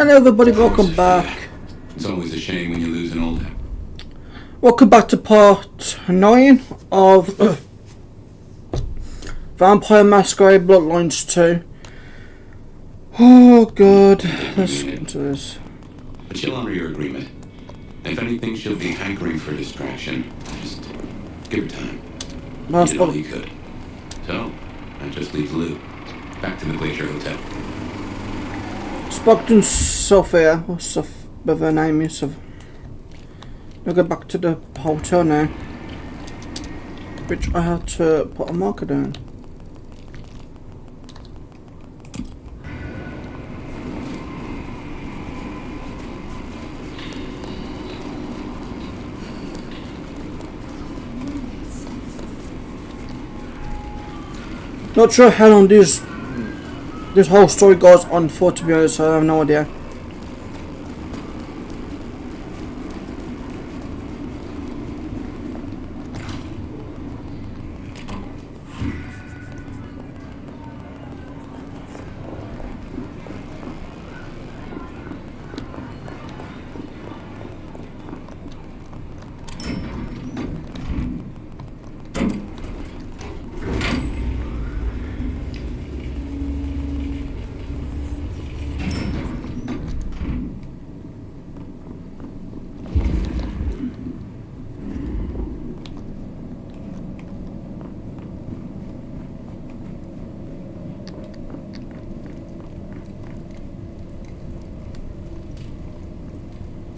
And everybody, welcome back. It's always a shame when you lose an old. Welcome back to part 9 of Vampire Masquerade Bloodlines 2. Oh god, let's get into this. But she'll honor your agreement. If anything, she'll be hankering for distraction. Just give her time. You did all you could. So, I just leave the loop. Back to the Glacier Hotel. Spoke to Sophia, or whatever her name is. We'll go back to the hotel now. Which I had to put a marker down. Not sure how long this whole story goes on for, to be honest, so I have no idea.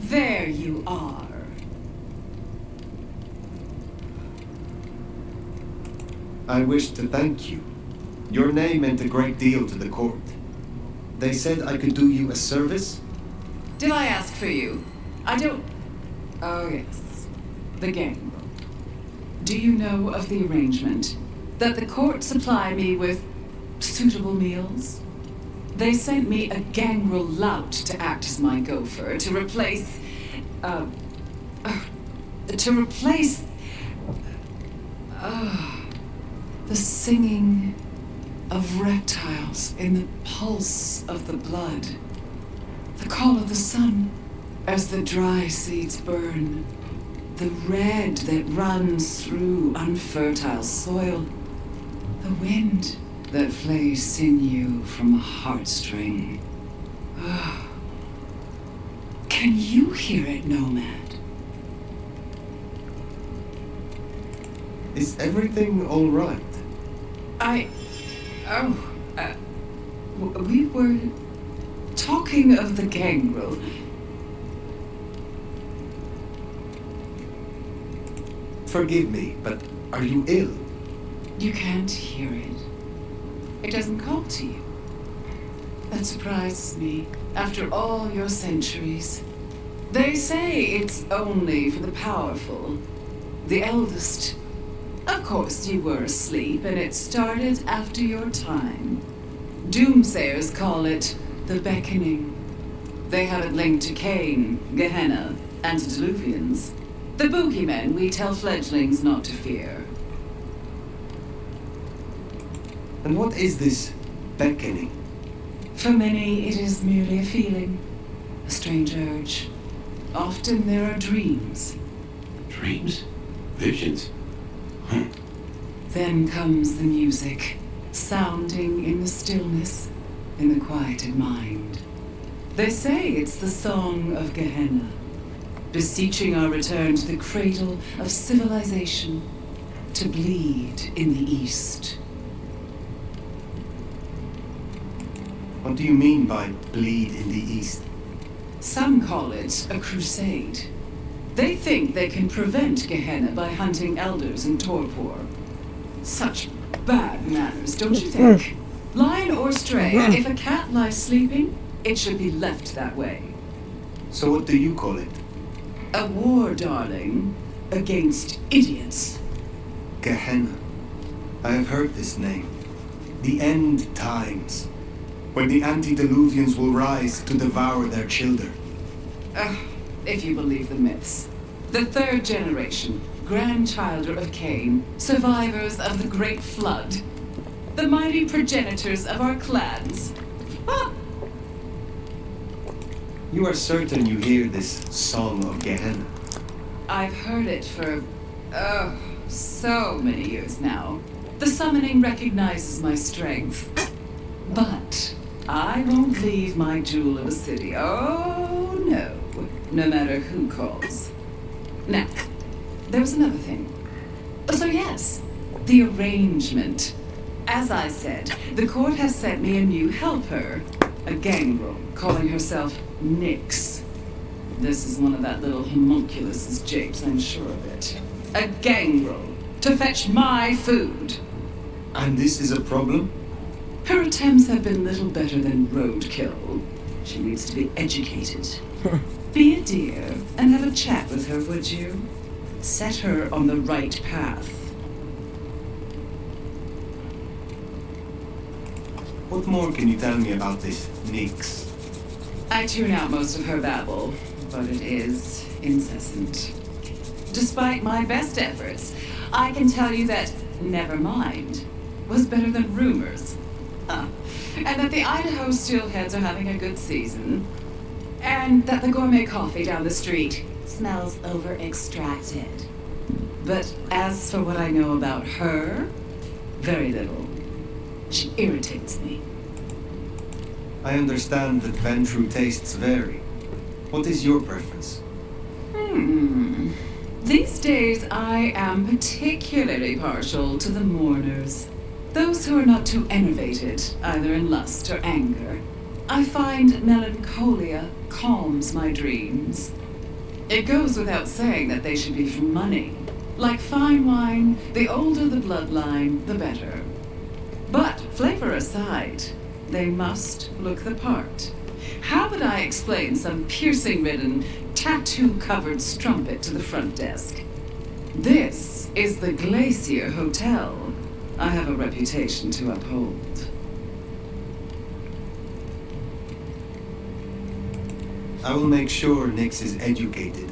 There you are. I wish to thank you. Your name meant a great deal to the court. They said I could do you a service? Did I ask for you? I don't... Oh, yes. The gang. Do you know of the arrangement? That the court supply me with suitable meals? They sent me a gangrel lout to act as my gopher, to replace... the singing of reptiles in the pulse of the blood. The call of the sun as the dry seeds burn. The red that runs through unfertile soil. The wind that flays sinew from a heartstring. Can you hear it, Nomad? Is everything all right? We were talking of the gangrel. Forgive me, but are you ill? You can't hear it. It doesn't call to you. That surprises me, after all your centuries. They say it's only for the powerful, the eldest. Of course, you were asleep, and it started after your time. Doomsayers call it the beckoning. They have it linked to Cain, Gehenna, antediluvians. The boogeymen we tell fledglings not to fear. And what is this beckoning? For many, it is merely a feeling, a strange urge. Often there are dreams. Dreams? Visions? Huh. Then comes the music, sounding in the stillness, in the quieted mind. They say it's the song of Gehenna, beseeching our return to the cradle of civilization, to bleed in the east. What do you mean by bleed in the east? Some call it a crusade. They think they can prevent Gehenna by hunting elders in torpor. Such bad manners, don't you think? Lion or stray, if a cat lies sleeping, it should be left that way. So what do you call it? A war, darling, against idiots. Gehenna. I have heard this name. The end times. When the antediluvians will rise to devour their children. If you believe the myths. The third generation, grandchilder of Cain, survivors of the Great Flood. The mighty progenitors of our clans. You are certain you hear this Song of Gehenna? I've heard it for, so many years now. The summoning recognizes my strength. But I won't leave my jewel of a city. Oh, no. No matter who calls. Now, there was another thing. So yes, the arrangement. As I said, the court has sent me a new helper. A gangrel, calling herself Nyx. This is one of that little homunculus's japes, I'm sure of it. A gangrel, to fetch my food. And this is a problem? Her attempts have been little better than roadkill. She needs to be educated. Be a dear and have a chat with her, would you? Set her on the right path. What more can you tell me about this Nyx? I tune out most of her babble, but it is incessant. Despite my best efforts, I can tell you that never mind was better than rumors. And that the Idaho steelheads are having a good season. And that the gourmet coffee down the street smells over-extracted. But as for what I know about her, very little. She irritates me. I understand that Ventru tastes vary. What is your preference? These days, I am particularly partial to the mourners. Those who are not too enervated, either in lust or anger. I find melancholia calms my dreams. It goes without saying that they should be for money. Like fine wine, the older the bloodline, the better. But, flavor aside, they must look the part. How would I explain some piercing-ridden, tattoo-covered strumpet to the front desk? This is the Glacier Hotel. I have a reputation to uphold. I will make sure Nyx is educated.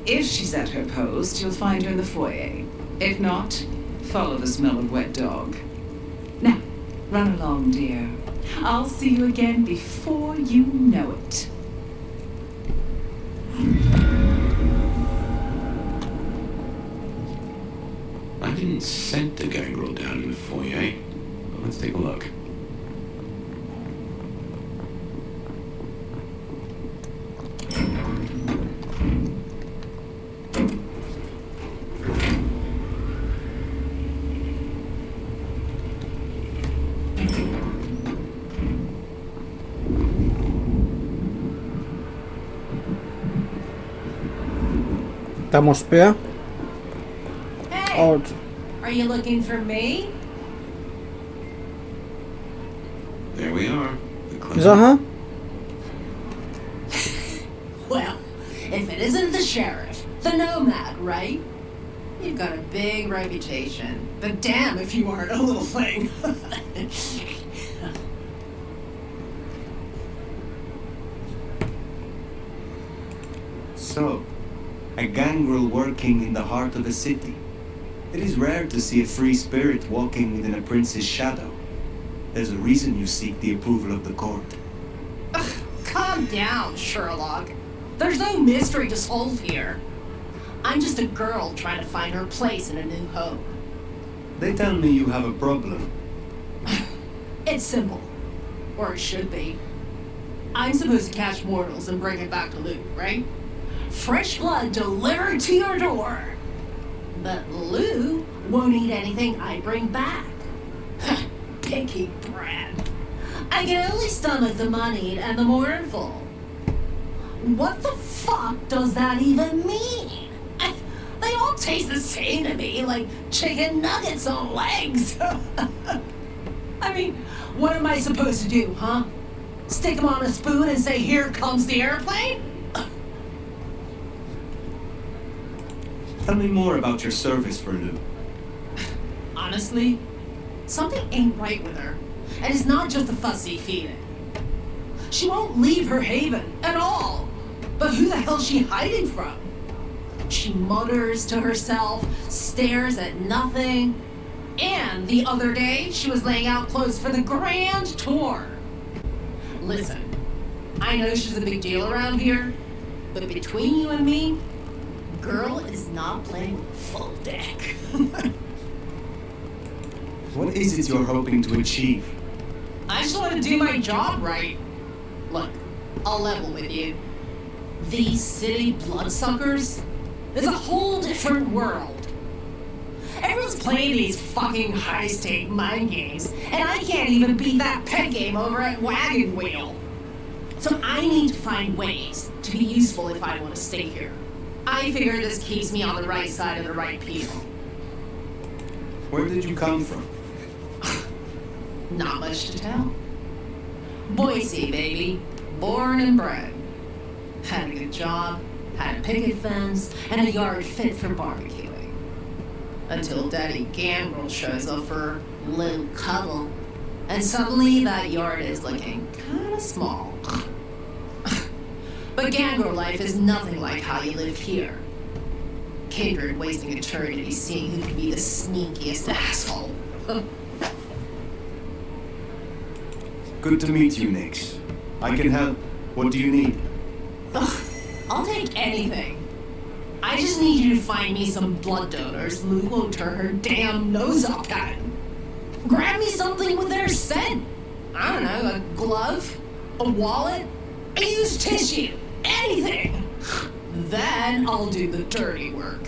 If she's at her post, you'll find her in the foyer. If not, follow the smell of wet dog. Now, run along, dear. I'll see you again before you know it. I didn't scent the gangrel down in the foyer, but let's take a look. Atmosphere. Hey, Odd. are you looking for me? There we are. The clinic. Is that her? Well, if it isn't the sheriff, the nomad, right? You've got a big reputation, but damn if you aren't a little thing. So, a gangrel working in the heart of a city. It is rare to see a free spirit walking within a prince's shadow. There's a reason you seek the approval of the court. Ugh, calm down, Sherlock. There's no mystery to solve here. I'm just a girl trying to find her place in a new home. They tell me you have a problem. It's simple. Or it should be. I'm supposed to catch mortals and bring it back to Lou, right? Fresh blood delivered to your door. But Lou won't eat anything I bring back. Picky brat. I can only stomach the moneyed and the mournful. What the fuck does that even mean? They all taste the same to me, like chicken nuggets on legs. I mean, what am I supposed to do, huh? Stick them on a spoon and say, "Here comes the airplane"? Tell me more about your service for Lou. Honestly, something ain't right with her. And it's not just a fussy feeling. She won't leave her haven at all. But who the hell's she hiding from? She mutters to herself, stares at nothing. And the other day, she was laying out clothes for the grand tour. Listen, I know she's a big deal around here, but between you and me, girl is not playing full deck. What is it you're hoping to achieve? I just want to do my job right. Look, I'll level with you. These city bloodsuckers is a whole different world. Everyone's playing these fucking high-stake mind games, and I can't even beat that pet game over at Wagon Wheel. So I need to find ways to be useful if I want to stay here. I figure this keeps me on the right side of the right people. Where did you come from? Not much to tell. Boise, baby. Born and bred. Had a good job, had a picket fence, and a yard fit for barbecuing. Until Daddy Gangrel shows up for a little cuddle, and suddenly that yard is looking kinda small. But Gangrel life is nothing like how you live here. Kindred wasting eternity seeing who can be the sneakiest asshole. Good to meet you, Nix. I can help. What do you need? Ugh, I'll take anything. I just need you to find me some blood donors Lou won't turn her damn nose up at. Grab me something with their scent. I don't know, a glove, a wallet, a used tissue, anything. Then I'll do the dirty work.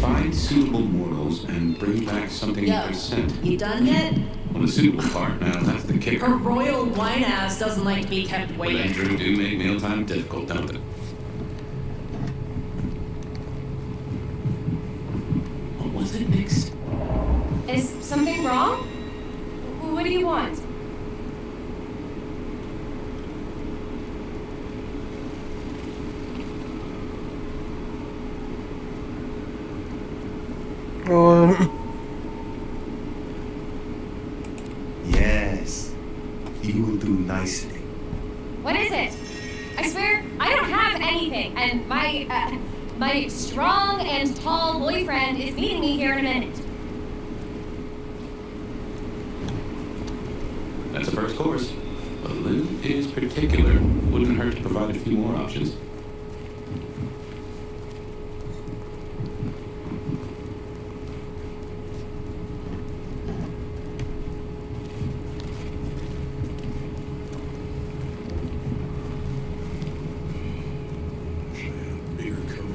Find suitable mortals and bring back something Yo, for scent. you done yet? Well, the suitable part, now that's the kicker. Her royal wine ass doesn't like to be kept But waiting. Andrew do make mealtime difficult, don't they? What was it, Nix? Is something wrong? What do you want? Yes. You will do nicely. What is it? I swear, I don't have anything, and my strong and tall boyfriend is meeting me here in a minute. That's the first course. But Lou is particular. Wouldn't hurt to provide a few more options. Bigger coat.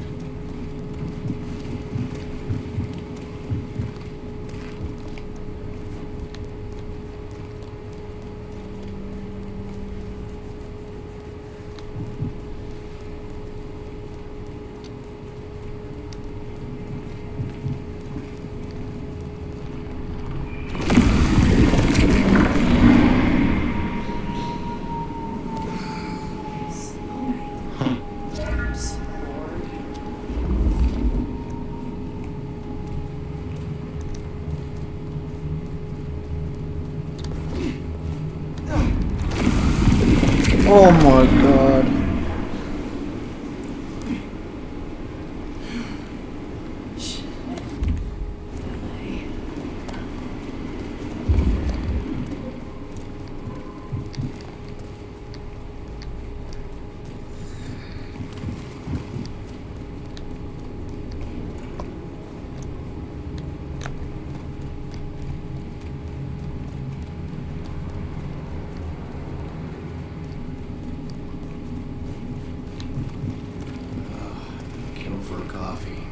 Oh my god. For a coffee.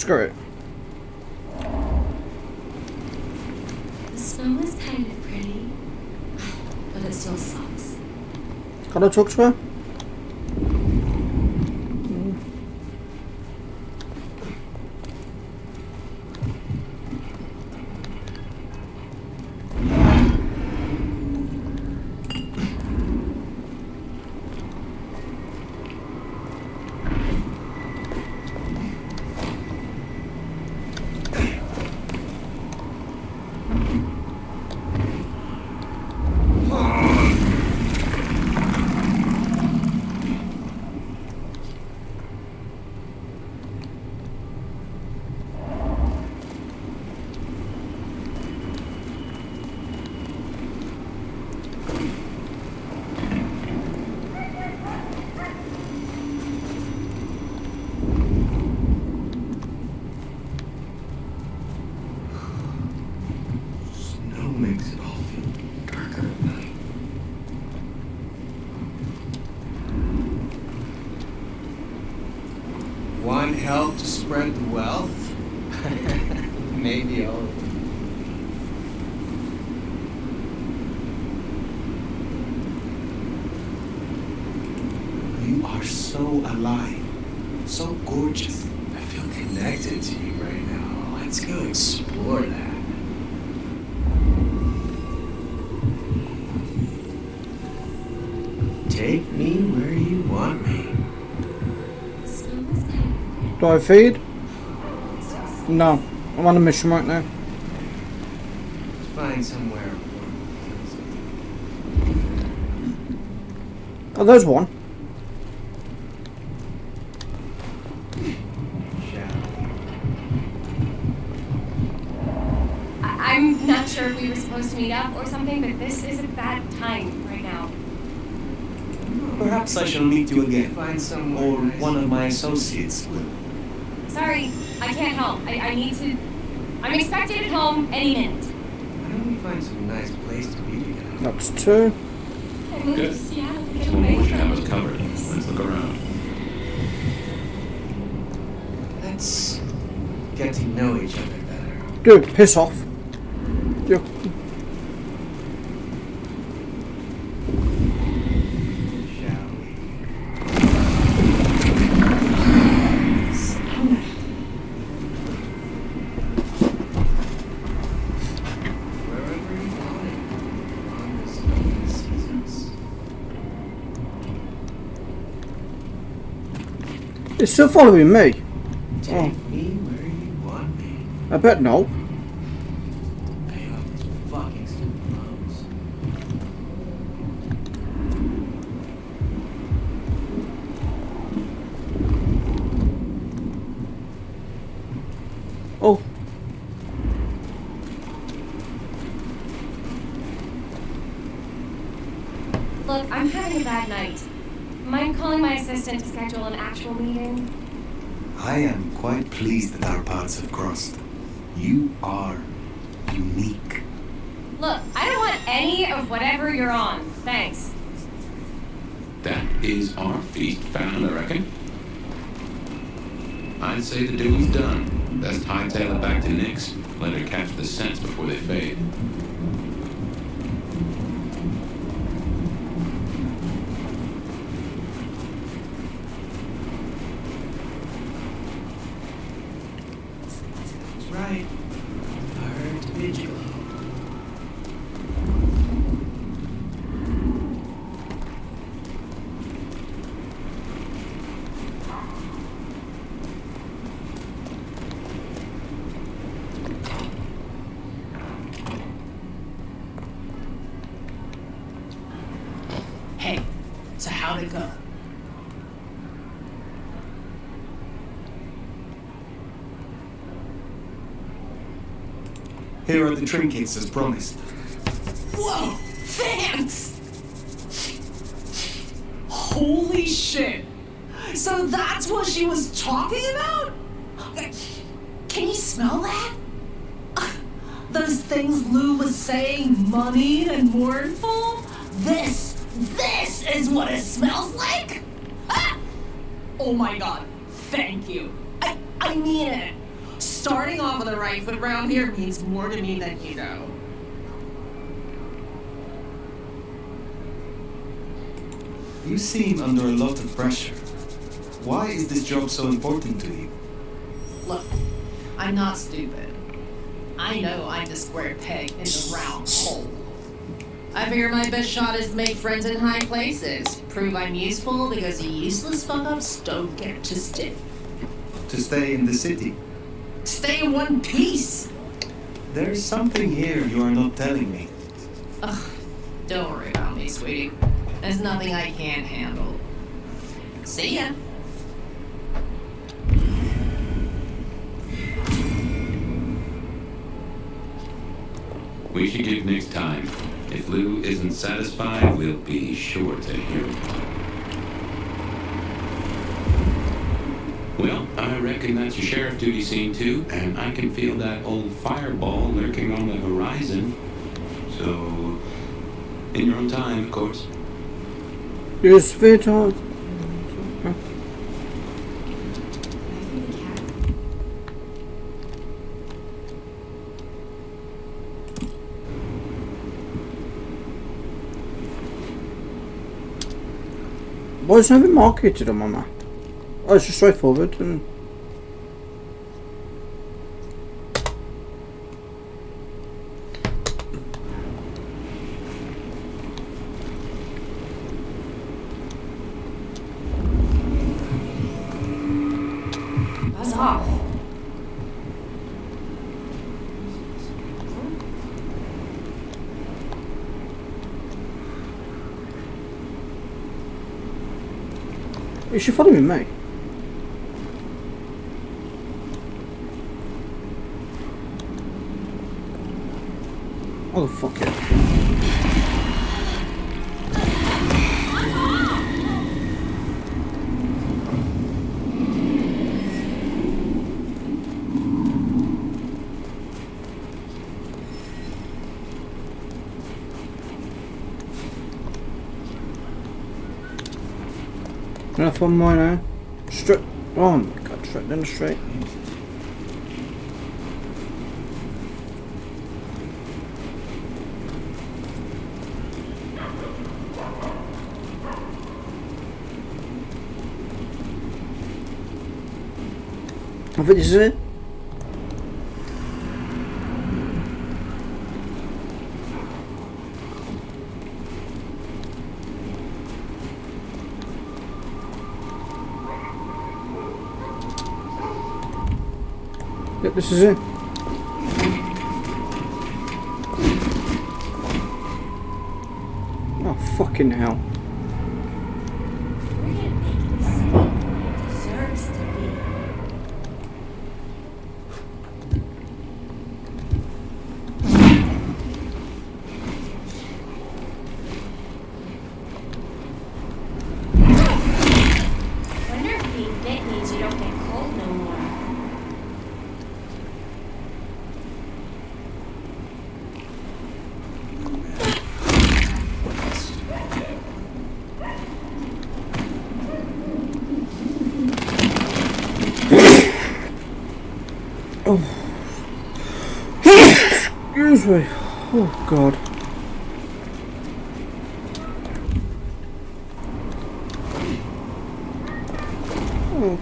Screw it. The snow is kind of pretty, but it still sucks. Can I talk to her? Makes it all feel darker at night. Want help to spread the wealth? Maybe all of it. You are so alive, so gorgeous. I feel connected to you right now. Let's go explore that. Take me where you want me. Do I feed? No. I'm on a mission right now. Let's find somewhere warm. Oh, there's one. I'm not sure if we were supposed to meet up or something, but this is a bad time right now. Perhaps I shall meet you again. Find some, or one of my associates will. Sorry, I can't help. I need to... I'm expected at home any minute. Why don't we find some nice place to be together? That's two. I moved Good. to Seattle to get So away what you have from us covered. Let's look around. Let's get to know each other better. Dude, piss off. You. Shall we? Wherever you want it. On this open seasons. It's still following me. Take me where you want me. I bet no. Pay off these fucking stupid loans. Oh. Look, I'm having a bad night. Mind calling my assistant to schedule an actual meeting? I am quite pleased that our paths have crossed. You are unique. Look, I don't want any of whatever you're on. Thanks. That is our feast found, I reckon. I'd say the doing's done. Best hightail it back to Nyx. Let her catch the scents before they fade. That's right. I heard Vigil. Hey, so how'd it go? Here are the trinkets as promised. Whoa, thanks! Holy shit! So that's what she was talking about? Can you smell that? Those things Lou was saying, money and mournful? This is what it smells like? Ah! Oh my god, thank you. I mean it. starting off on the right foot around here means more to me than you know. You seem under a lot of pressure. Why is this job so important to you? Look, I'm not stupid. I know I'm the square peg in the round hole. I figure my best shot is to make friends in high places. Prove I'm useful because the useless fuck-ups don't get to stick. To stay in the city? Stay in one piece! There's something here you are not telling me. Ugh, don't worry about me, sweetie. There's nothing I can't handle. See ya! We should give Nick's time. If Lou isn't satisfied, we'll be sure to hear it. Well, I reckon that's your sheriff duty scene too, and I can feel that old fireball lurking on the horizon. So, in your own time, of course. Yes, sweetheart. Why is it having marketed on my map? Oh, it's just straightforward and... Buzz off. Is she following me? Oh, fuck it. Enough on mine now. Straight. Oh my god, straight down the street. I think this is it. Yep, this is it. Oh, fucking hell. We're gonna make this city it deserves to be. Wonder if being bit means you don't get cold no more. Excuse me. Oh god. Oh.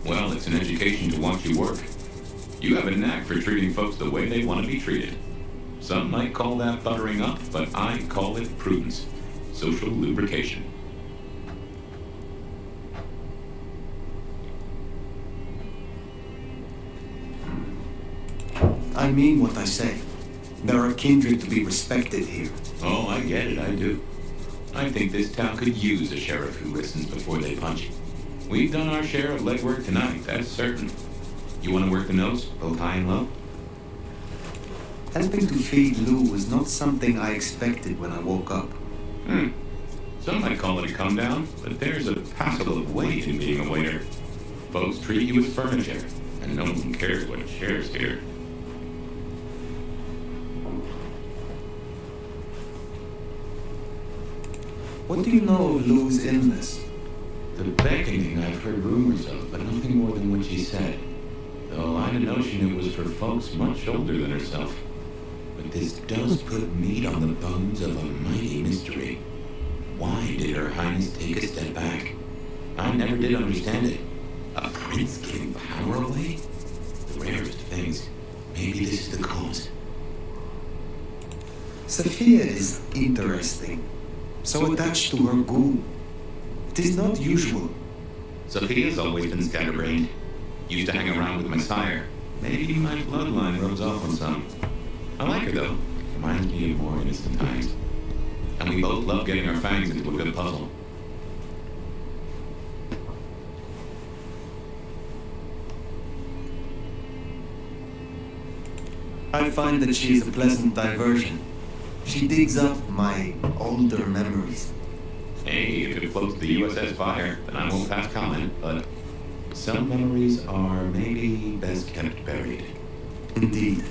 Well, it's an education to watch you work. You have a knack for treating folks the way they want to be treated. Some might call that buttering up, but I call it prudence. Social lubrication. I mean what I say. There are kindred to be respected here. Oh, I get it, I do. I think this town could use a sheriff who listens before they punch. We've done our share of legwork tonight, that's certain. You want to work the nose, both high and low? Helping to feed Lou was not something I expected when I woke up. Some might call it a come down, but there's a passel of weight in being a waiter. Folks treat you as furniture, and no one cares what shares here. What do you know of Lou's illness? The beckoning I've heard rumors of, but nothing more than what she said. Though I had a notion it was for folks much older than herself. But this does put meat on the bones of a mighty mystery. Why did Her Highness take a step back? I never did understand it. A prince giving power away? The rarest of things. Maybe this is the cause. Sophia is interesting. So attached to her ghoul. It is not usual. Sophia's always been scatterbrained. Used to hang around with my sire. Maybe my bloodline rubs off on some. I like her though. Reminds me of more innocent times. And we both love getting our fangs into a good puzzle. I find that she is a pleasant diversion. She digs up my older memories. Hey, if it floats the USS Fire, then I won't pass comment, but some memories are maybe best kept buried. Indeed.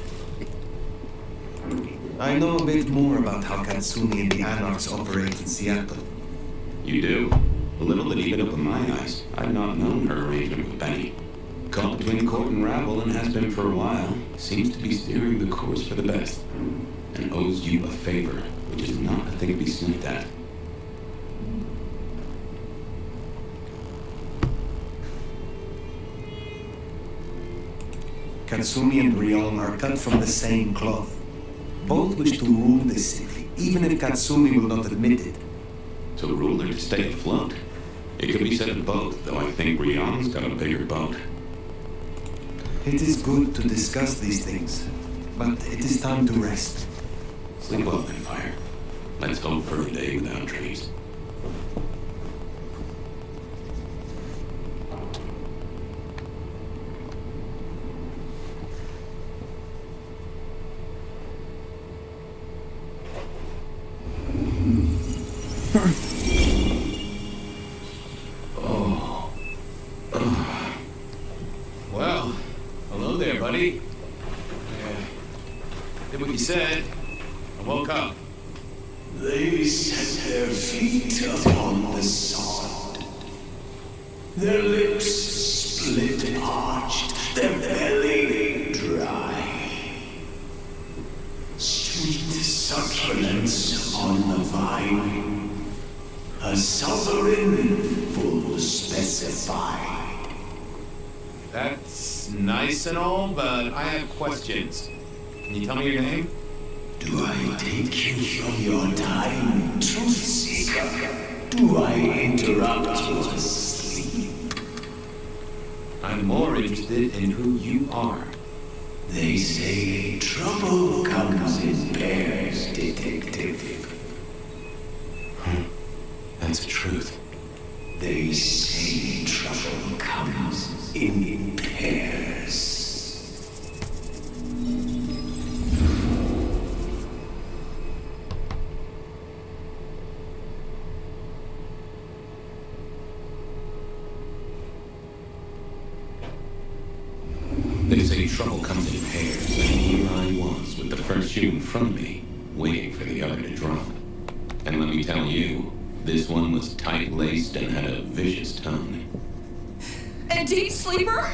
I know a bit more about how Katsumi and the Anarchs operate in Seattle. You do? A little that even opened my eyes. I've not known her arrangement with Benny. Caught between court and rabble and has been for a while. Seems to be steering the course for the best. And owes you a favor, which is not a thing to be sniffed at. Katsumi and Ryong are cut from the same cloth. Both wish to rule this city, even if Katsumi will not admit it. To rule or to stay afloat? It could be said of both, though I think Ryong's got a bigger boat. It is good to discuss these things, but it is time to rest. Sleep well, Vampire. Let's hope for a day without trees. Well, hello there, buddy. Did what you said. I woke up. They set their feet upon the sod. Their lips split parched, their belly dry. Sweet succulence on the vine, a sovereign full specified. That's nice and all, but I have questions. Can you tell me your name? Do I take you from your time, truth seeker? Do I interrupt your sleep? I'm more interested in who you are. They say trouble comes in pairs, detective. That's the truth. They say trouble comes in pairs. They say trouble comes in pairs, and here I was with the first shoe in front of me, waiting for the other to drop. And let me tell you, this one was tight-laced and had a vicious tone. A deep sleeper?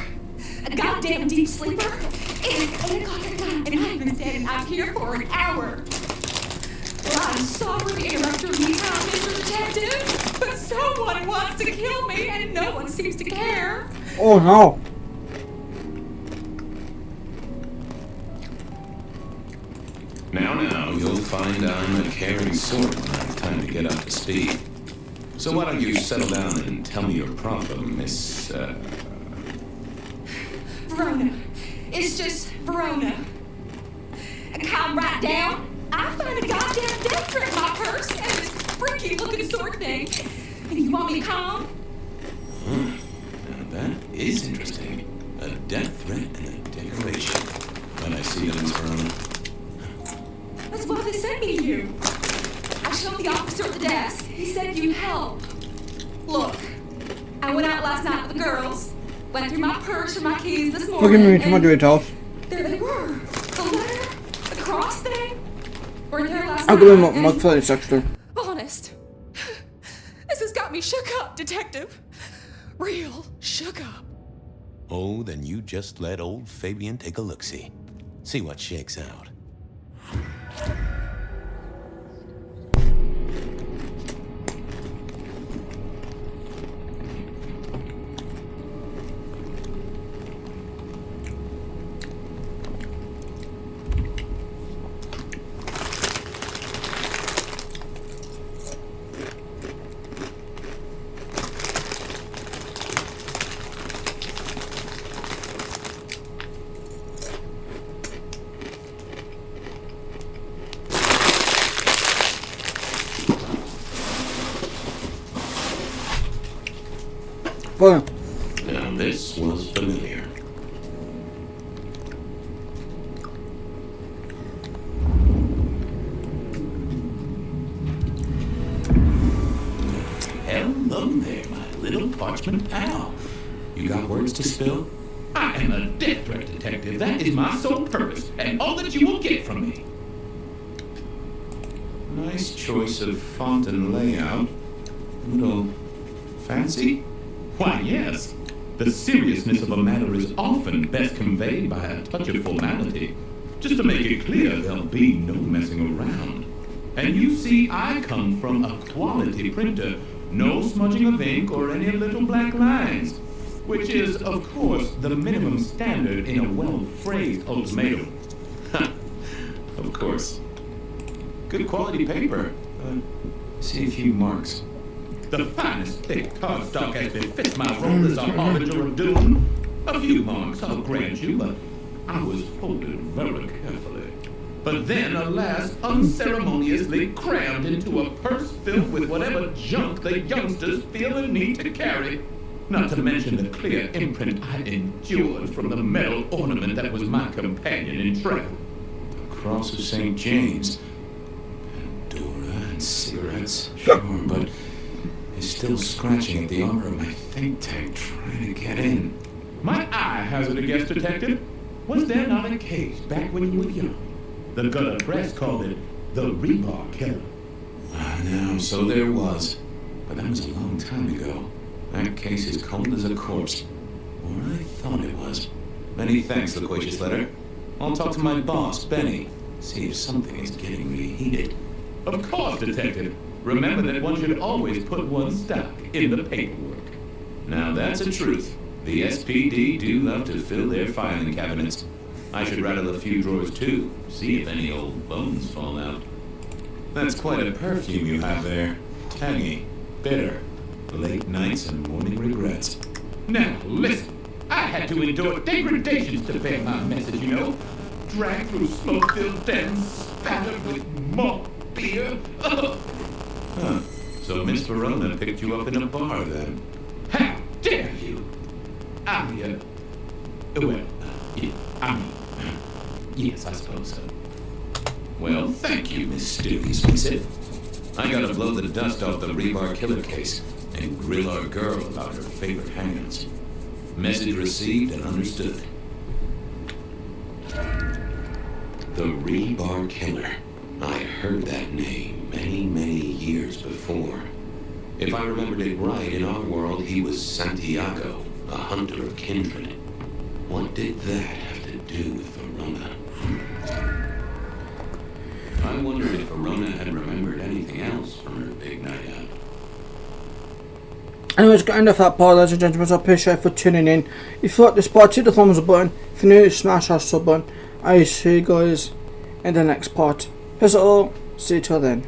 A goddamn deep sleeper? It is 8 o'clock at night and I've been standing out here for an hour. Well, I'm sorry to interrupt your me time, Mr. Detective, but someone wants to kill me and no one seems to care. Oh no. Now, you'll find I'm a caring sort when I have time to get up to speed. So why don't you settle down and tell me your problem, Miss, Verona. It's just Verona. Calm I'm right down, I find a goddamn death threat in my purse and this freaky looking sword thing. And you want me calm? Now that is interesting. A death threat and a decoration. But I see them, Miss Verona. That's why they sent me to you. I showed the officer at the desk. He said you'd help. Look, I went out last night with the girls. Went through my purse for my keys this morning. Fucking read my do it off. There they were. The letter, the cross thing. Were there last I'm night. going to my phone extra. Honest. This has got me shook up, Detective. Real shook up. Oh, then you just let old Fabian take a look-see. See what shakes out. Well, Now this was familiar. Hello there, my little parchment pal. You got words to spill? I am a death threat detective. That is my sole purpose, and all that you will get from me. Nice choice of font and layout. A little fancy? Why, yes. The seriousness of a matter is often best conveyed by a touch of formality. Just to make it clear, there'll be no messing around. And you see, I come from a quality printer. No smudging of ink or any little black lines. Which is, of course, the minimum standard in a well-phrased ultimatum. Of course. Good quality paper. See a few marks. The finest thick cardstock as befits my role as a harbinger of doom. A few marks, I'll grant you, but I was folded very carefully. But then, alas, unceremoniously crammed into a purse filled with whatever junk the youngsters feel the need to carry. Not to mention the clear imprint I endured from the metal ornament that was my companion in travel. The cross of St. James. Pandora and cigarettes. Sure, but he's still scratching at the armor of my think tank trying to get in. My eye hazard a guess, Detective. Was there not a case back when you were young? The gutter press called it the Rebar Killer. No, so there was. But that was a long time ago. That case is cold as a corpse. Or I thought it was. Many thanks, loquacious letter. I'll talk to my boss, Benny. See if something is getting me heated. Of course, Detective. Remember that one should always put one's stock in the paperwork. Now that's a truth. The SPD do love to fill their filing cabinets. I should rattle a few drawers too, see if any old bones fall out. That's quite a perfume you have there. Tangy, bitter, late nights and morning regrets. Now, listen. I had to endure degradations to bear my message, you know. Dragged through smoke-filled dens, spattered with malt beer. Huh. So Miss Verona picked you up in a bar then? How dare you? Yes, I suppose so. Well, thank you, Miss Stooges, Miss It. I gotta blow the dust off the Rebar Killer case and grill our girl about her favorite hangouts. Message received and understood. The Rebar Killer. I heard that name many, many years before. If I remembered it right, in our world, he was Santiago, a hunter of kindred. What did that have to do with Verona? I wondered if Verona had remembered anything else from her big night out. Anyways, got end of that part, ladies and gentlemen. So I appreciate you for tuning in. If you like this part, hit the thumbs up button. If you're new, smash that sub button. I see you guys in the next part. Peace out all. See you till then.